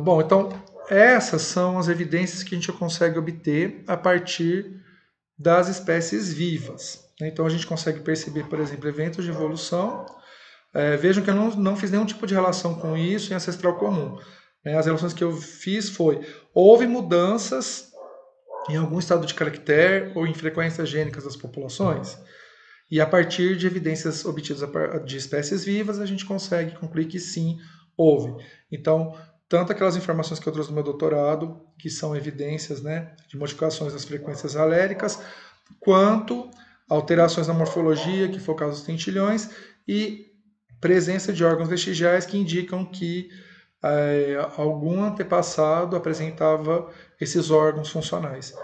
Bom, então essas são as evidências que a gente consegue obter a partir das espécies vivas, né? Então a gente consegue perceber, por exemplo, eventos de evolução. Vejam que eu não fiz nenhum tipo de relação com isso em ancestral comum, né? As relações que eu fiz houve mudanças em algum estado de caractere ou em frequências gênicas das populações, e a partir de evidências obtidas de espécies vivas, a gente consegue concluir que sim, houve. Então, tanto aquelas informações que eu trouxe no meu doutorado, que são evidências, né, de modificações das frequências aléricas, quanto alterações na morfologia, que foi o caso dos tentilhões, e presença de órgãos vestigiais que indicam que algum antepassado apresentava esses órgãos funcionais,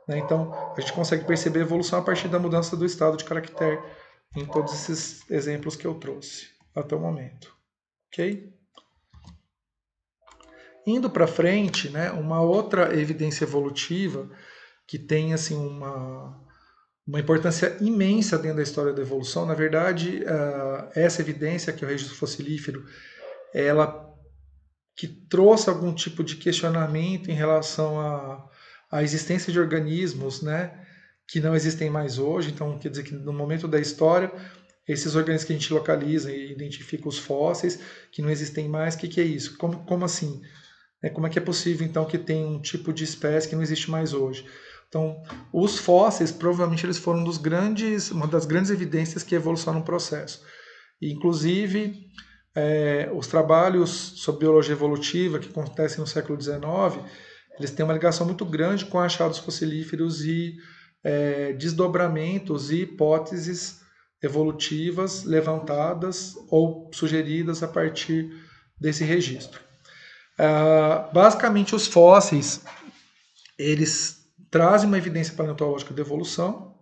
né? Então, a gente consegue perceber a evolução a partir da mudança do estado de caractere em todos esses exemplos que eu trouxe até o momento. Ok? Indo para frente, né, uma outra evidência evolutiva que tem assim uma importância imensa dentro da história da evolução, na verdade, essa evidência que é o registro fossilífero, ela que trouxe algum tipo de questionamento em relação à existência de organismos, né, que não existem mais hoje. Então, quer dizer que no momento da história, esses organismos que a gente localiza e identifica os fósseis, que não existem mais, o que é isso? Como assim? Como é que é possível, então, que tem um tipo de espécie que não existe mais hoje? Então, os fósseis, provavelmente, eles foram uma das grandes evidências que a evolução é um processo. E, inclusive, os trabalhos sobre biologia evolutiva que acontecem no século XIX, eles têm uma ligação muito grande com achados fossilíferos e desdobramentos e hipóteses evolutivas levantadas ou sugeridas a partir desse registro. Basicamente, os fósseis eles trazem uma evidência paleontológica de evolução,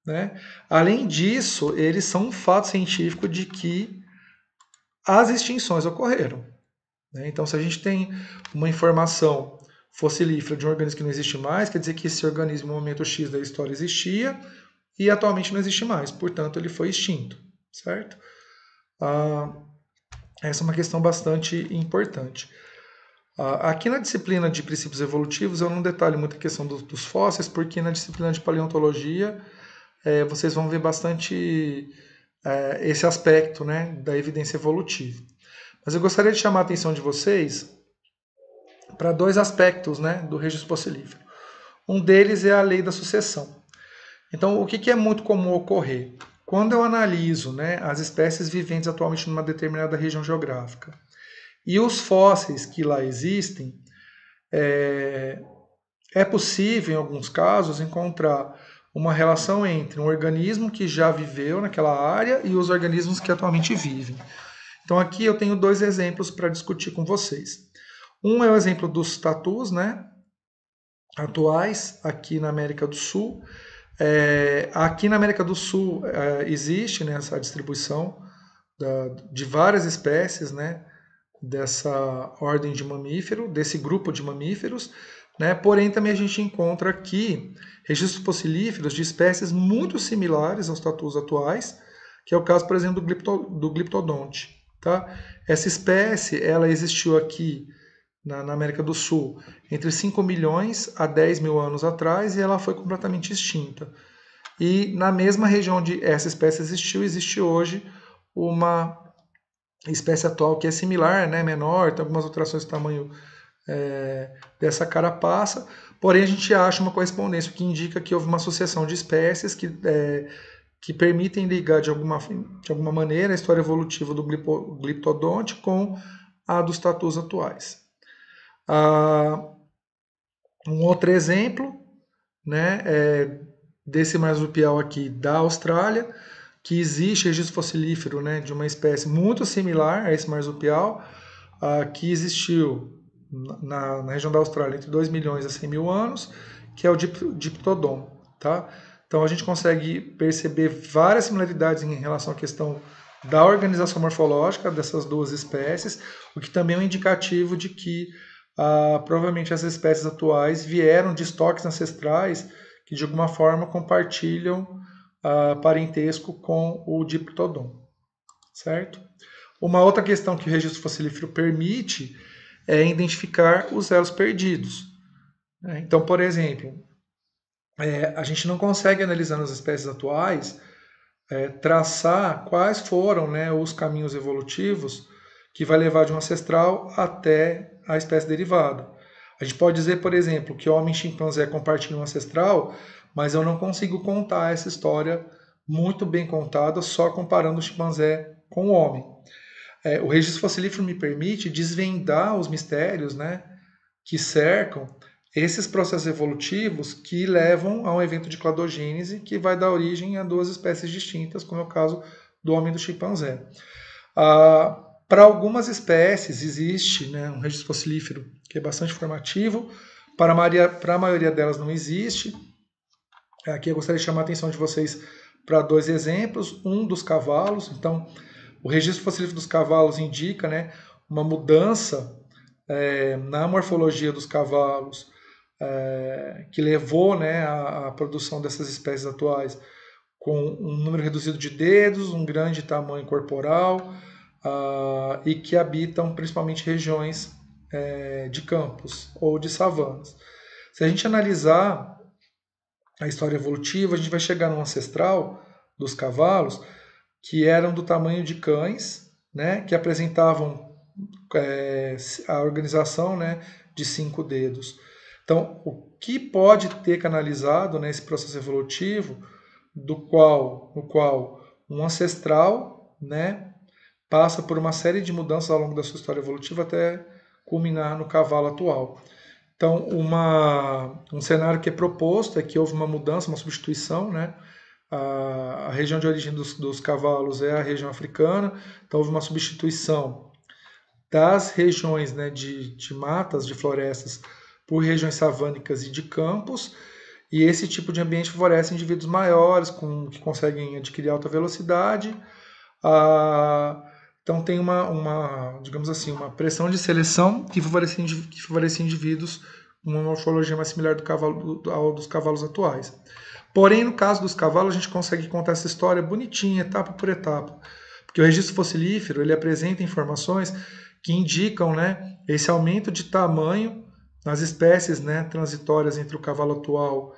né? Além disso, eles são um fato científico de que as extinções ocorreram, né? Então, se a gente tem uma informação fossilífera de um organismo que não existe mais, quer dizer que esse organismo, no momento X da história, existia e atualmente não existe mais, portanto, ele foi extinto, certo? Essa é uma questão bastante importante. Aqui na disciplina de princípios evolutivos, eu não detalho muito a questão dos fósseis, porque na disciplina de paleontologia vocês vão ver bastante esse aspecto, né, da evidência evolutiva. Mas eu gostaria de chamar a atenção de vocês para dois aspectos, né, do registro fossilífero. Um deles é a lei da sucessão. Então, o que é muito comum ocorrer? Quando eu analiso, né, as espécies viventes atualmente numa determinada região geográfica e os fósseis que lá existem, é possível, em alguns casos, encontrar uma relação entre um organismo que já viveu naquela área e os organismos que atualmente vivem. Então, aqui eu tenho dois exemplos para discutir com vocês. Um é o exemplo dos tatus, né, atuais aqui na América do Sul. Aqui na América do Sul existe, né, essa distribuição de várias espécies, né, dessa ordem de mamífero, desse grupo de mamíferos, né? Porém, também a gente encontra aqui registros fossilíferos de espécies muito similares aos tatus atuais, que é o caso, por exemplo, do Glyptodonte. Tá? Essa espécie ela existiu aqui na América do Sul entre 5 milhões a 10 mil anos atrás e ela foi completamente extinta. E na mesma região onde essa espécie existiu, existe hoje uma espécie atual que é similar, né, menor, tem algumas alterações de tamanho dessa carapaça, porém a gente acha uma correspondência que indica que houve uma sucessão de espécies que permitem ligar de alguma maneira a história evolutiva do Glyptodonte com a dos tatus atuais. Um outro exemplo, né, desse marsupial aqui da Austrália, que existe registro fossilífero, né, de uma espécie muito similar a esse marsupial, que existiu na região da Austrália entre 2 milhões a 100 mil anos, que é o Diptodon. Tá? Então a gente consegue perceber várias similaridades em relação à questão da organização morfológica dessas duas espécies, o que também é um indicativo de que provavelmente as espécies atuais vieram de estoques ancestrais que de alguma forma compartilham parentesco com o Diptodon, certo? Uma outra questão que o registro fossilífero permite é identificar os elos perdidos. Então, por exemplo, a gente não consegue, analisando as espécies atuais, traçar quais foram, né, os caminhos evolutivos que vai levar de um ancestral até a espécie derivada. A gente pode dizer, por exemplo, que homem e chimpanzé compartilham um ancestral, mas eu não consigo contar essa história muito bem contada só comparando o chimpanzé com o homem. O registro fossilífero me permite desvendar os mistérios, né, que cercam esses processos evolutivos que levam a um evento de cladogênese que vai dar origem a duas espécies distintas, como é o caso do homem e do chimpanzé. Para algumas espécies existe, né, um registro fossilífero que é bastante informativo, para a maioria delas não existe. Aqui eu gostaria de chamar a atenção de vocês para dois exemplos. Um dos cavalos. Então, o registro fossilífero dos cavalos indica, né, uma mudança na morfologia dos cavalos que levou, né, à produção dessas espécies atuais com um número reduzido de dedos, um grande tamanho corporal e que habitam principalmente regiões de campos ou de savanas. Se a gente analisar a história evolutiva, a gente vai chegar num ancestral dos cavalos que eram do tamanho de cães, né, que apresentavam a organização, né, de 5 dedos. Então, o que pode ter canalizado nesse processo evolutivo no qual um ancestral, né, passa por uma série de mudanças ao longo da sua história evolutiva até culminar no cavalo atual. Então, um cenário que é proposto é que houve uma mudança, uma substituição, né? A região de origem dos cavalos é a região africana, então houve uma substituição das regiões, né, de matas, de florestas, por regiões savânicas e de campos, e esse tipo de ambiente favorece indivíduos maiores, que conseguem adquirir alta velocidade. Então tem digamos assim, uma pressão de seleção que favorece indivíduos com uma morfologia mais similar ao dos cavalos atuais. Porém, no caso dos cavalos, a gente consegue contar essa história bonitinha, etapa por etapa. Porque o registro fossilífero ele apresenta informações que indicam, né, esse aumento de tamanho nas espécies, né, transitórias entre o cavalo atual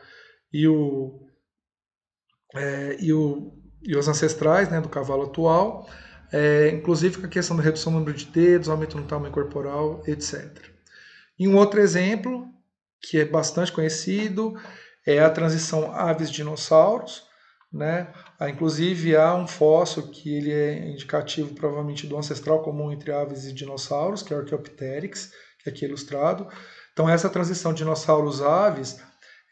e, e os ancestrais, né, do cavalo atual, inclusive com a questão da redução do número de dedos, aumento no tamanho corporal, etc. E um outro exemplo, que é bastante conhecido, é a transição aves-dinossauros, né? Inclusive há um fóssil que ele é indicativo provavelmente do ancestral comum entre aves e dinossauros, que é o Archaeopteryx, que é aqui ilustrado. Então essa transição dinossauros-aves,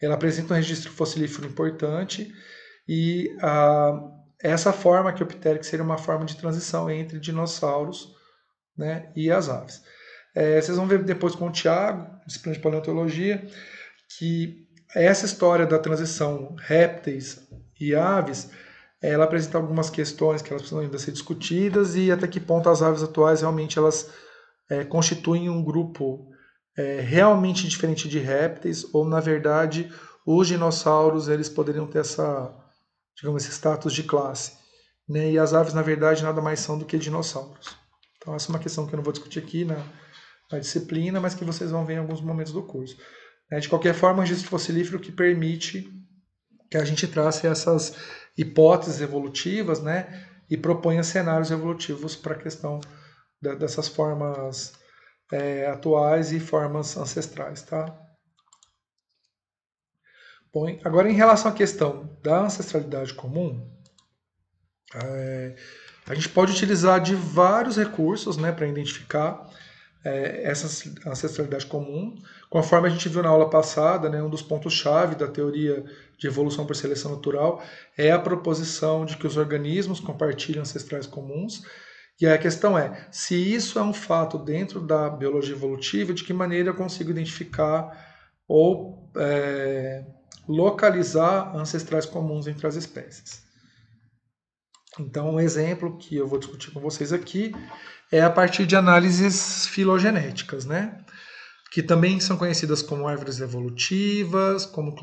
ela apresenta um registro fossilífero importante e essa forma Archaeopteryx seria uma forma de transição entre dinossauros, né, e as aves. Vocês vão ver depois com o Tiago, disciplina de paleontologia, que essa história da transição répteis e aves, ela apresenta algumas questões que elas precisam ainda ser discutidas e até que ponto as aves atuais realmente elas constituem um grupo realmente diferente de répteis ou, na verdade, os dinossauros eles poderiam ter esse status de classe. Né? E as aves, na verdade, nada mais são do que dinossauros. Então, essa é uma questão que eu não vou discutir aqui na disciplina, mas que vocês vão ver em alguns momentos do curso. De qualquer forma, o registro fossilífero que permite que a gente trace essas hipóteses evolutivas, né, e proponha cenários evolutivos para a questão dessas formas atuais e formas ancestrais, tá? Bom, agora em relação à questão da ancestralidade comum, a gente pode utilizar de vários recursos, né, para identificar essa ancestralidade comum. Conforme a gente viu na aula passada, né, um dos pontos-chave da teoria de evolução por seleção natural é a proposição de que os organismos compartilham ancestrais comuns. E a questão é, se isso é um fato dentro da biologia evolutiva, de que maneira eu consigo identificar ou localizar ancestrais comuns entre as espécies. Então, um exemplo que eu vou discutir com vocês aqui é a partir de análises filogenéticas, né? Que também são conhecidas como árvores evolutivas, como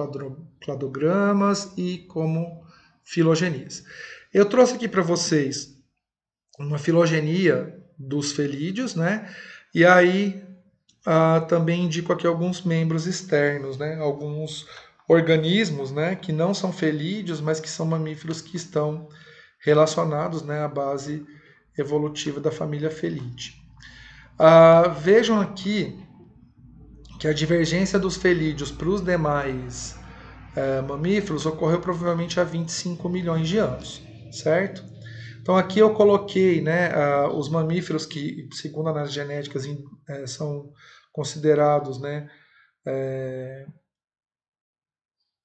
cladogramas e como filogenias. Eu trouxe aqui para vocês uma filogenia dos felídeos, né? E aí também indico aqui alguns membros externos, né? Alguns organismos, né, que não são felídeos, mas que são mamíferos que estão relacionados, né, à base evolutiva da família Felidae. Vejam aqui que a divergência dos felídeos para os demais mamíferos ocorreu provavelmente há 25 milhões de anos, certo? Então aqui eu coloquei, né, os mamíferos que, segundo análises genéticas, são considerados, né,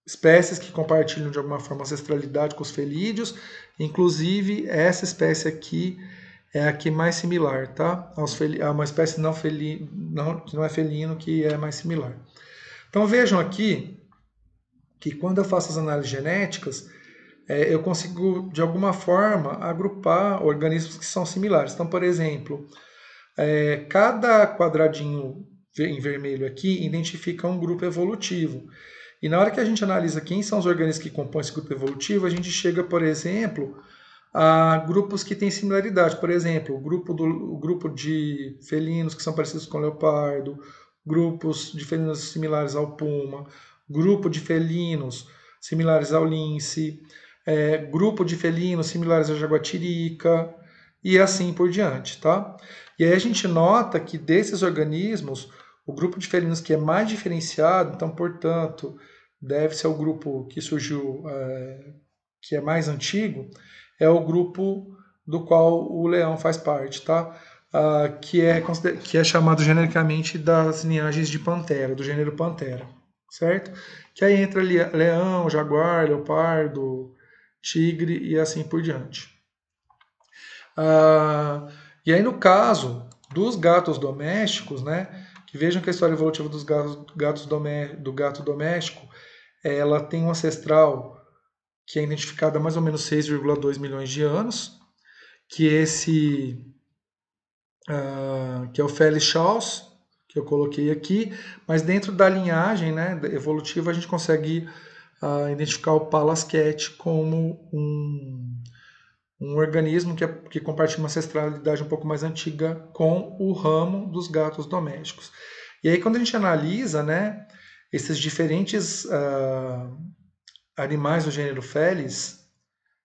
espécies que compartilham de alguma forma ancestralidade com os felídeos. Inclusive essa espécie aqui é a que é mais similar, tá? A uma espécie não que não é felino, que é mais similar. Então vejam aqui que quando eu faço as análises genéticas, eu consigo, de alguma forma, agrupar organismos que são similares. Então, por exemplo, cada quadradinho em vermelho aqui identifica um grupo evolutivo. E na hora que a gente analisa quem são os organismos que compõem esse grupo evolutivo, a gente chega, por exemplo, a grupos que têm similaridade. Por exemplo, o grupo de felinos que são parecidos com o leopardo, grupos de felinos similares ao puma, grupo de felinos similares ao lince, grupo de felinos similares à jaguatirica e assim por diante, tá? E aí a gente nota que desses organismos, o grupo de felinos que é mais diferenciado, então, portanto, deve ser o grupo que surgiu, que é mais antigo, é o grupo do qual o leão faz parte, tá? Que é chamado genericamente das linhagens de Pantera, do gênero Pantera, certo? Que aí entra leão, jaguar, leopardo, tigre e assim por diante. E aí no caso dos gatos domésticos, né? Que vejam que a história evolutiva do gato doméstico, ela tem um ancestral que é identificado há mais ou menos 6,2 milhões de anos, que que é o Felis Shaws, que eu coloquei aqui, mas dentro da linhagem, né, evolutiva a gente consegue identificar o Pallas cat como um organismo que compartilha uma ancestralidade um pouco mais antiga com o ramo dos gatos domésticos. E aí quando a gente analisa, né, esses diferentes animais do gênero Felis,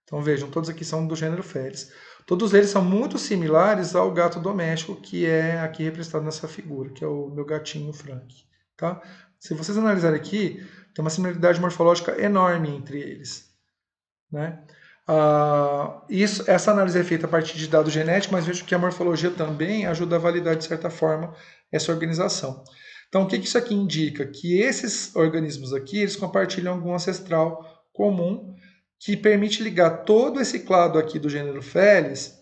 então vejam, todos aqui são do gênero Felis. Todos eles são muito similares ao gato doméstico, que é aqui representado nessa figura, que é o meu gatinho Frank. Tá? Se vocês analisarem aqui, tem uma similaridade morfológica enorme entre eles. Né? Essa análise é feita a partir de dados genéticos, mas vejo que a morfologia também ajuda a validar, de certa forma, essa organização. Então, o que isso aqui indica? Que esses organismos aqui, eles compartilham algum ancestral comum, que permite ligar todo esse clado aqui do gênero Felis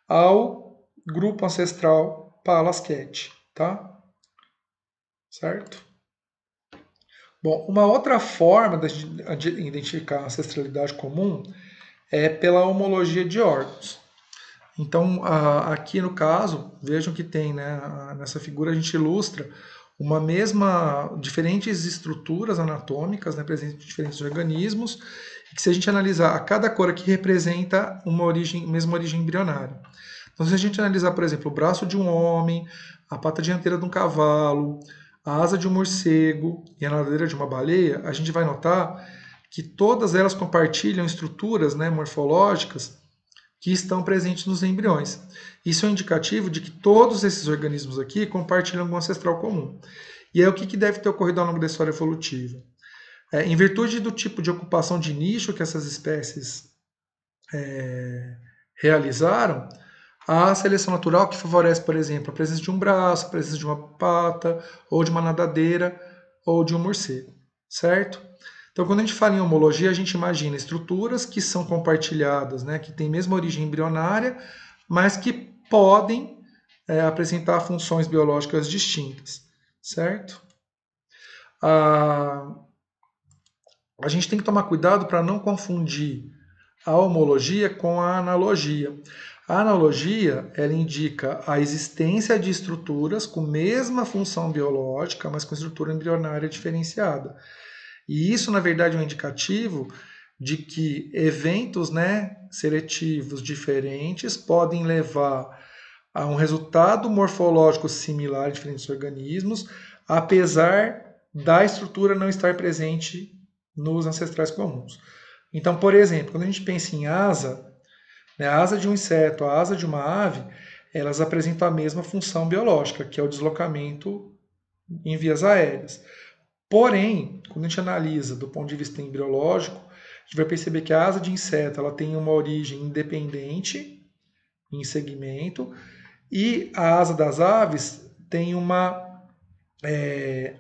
ao grupo ancestral Pallas cat, tá? Certo? Bom, uma outra forma de identificar a ancestralidade comum é pela homologia de órgãos. Então, aqui no caso, vejam que tem, né, nessa figura a gente ilustra diferentes estruturas anatômicas, né, presentes em diferentes organismos, e que se a gente analisar, a cada cor aqui representa mesma origem embrionária. Então, se a gente analisar, por exemplo, o braço de um homem, a pata dianteira de um cavalo, a asa de um morcego e a nadadeira de uma baleia, a gente vai notar que todas elas compartilham estruturas, né, morfológicas que estão presentes nos embriões. Isso é um indicativo de que todos esses organismos aqui compartilham algum ancestral comum. E aí o que deve ter ocorrido ao longo da história evolutiva? Em virtude do tipo de ocupação de nicho que essas espécies realizaram, a seleção natural que favorece, por exemplo, a presença de um braço, a presença de uma pata, ou de uma nadadeira, ou de um morcego, certo? Então, quando a gente fala em homologia, a gente imagina estruturas que são compartilhadas, né, que têm a mesma origem embrionária, mas que podem apresentar funções biológicas distintas, certo? A gente tem que tomar cuidado para não confundir a homologia com a analogia. A analogia, ela indica a existência de estruturas com mesma função biológica, mas com estrutura embrionária diferenciada. E isso, na verdade, é um indicativo de que eventos, né, seletivos diferentes podem levar há um resultado morfológico similar em diferentes organismos, apesar da estrutura não estar presente nos ancestrais comuns. Então, por exemplo, quando a gente pensa em asa, né, a asa de um inseto, a asa de uma ave, elas apresentam a mesma função biológica, que é o deslocamento em vias aéreas. Porém, quando a gente analisa do ponto de vista embriológico, a gente vai perceber que a asa de inseto ela tem uma origem independente em segmento e a asa das aves tem uma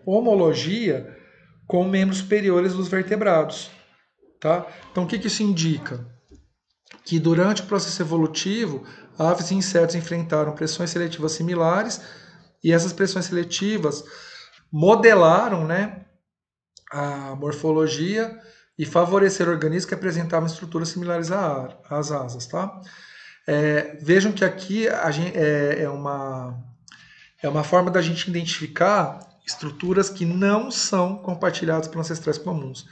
homologia com membros superiores dos vertebrados. Tá? Então, o que isso indica? Que durante o processo evolutivo, aves e insetos enfrentaram pressões seletivas similares e essas pressões seletivas modelaram, né, a morfologia e favoreceram organismos que apresentavam estruturas similares às asas. Tá? Vejam que aqui é uma forma da gente identificar estruturas que não são compartilhadas por ancestrais comuns.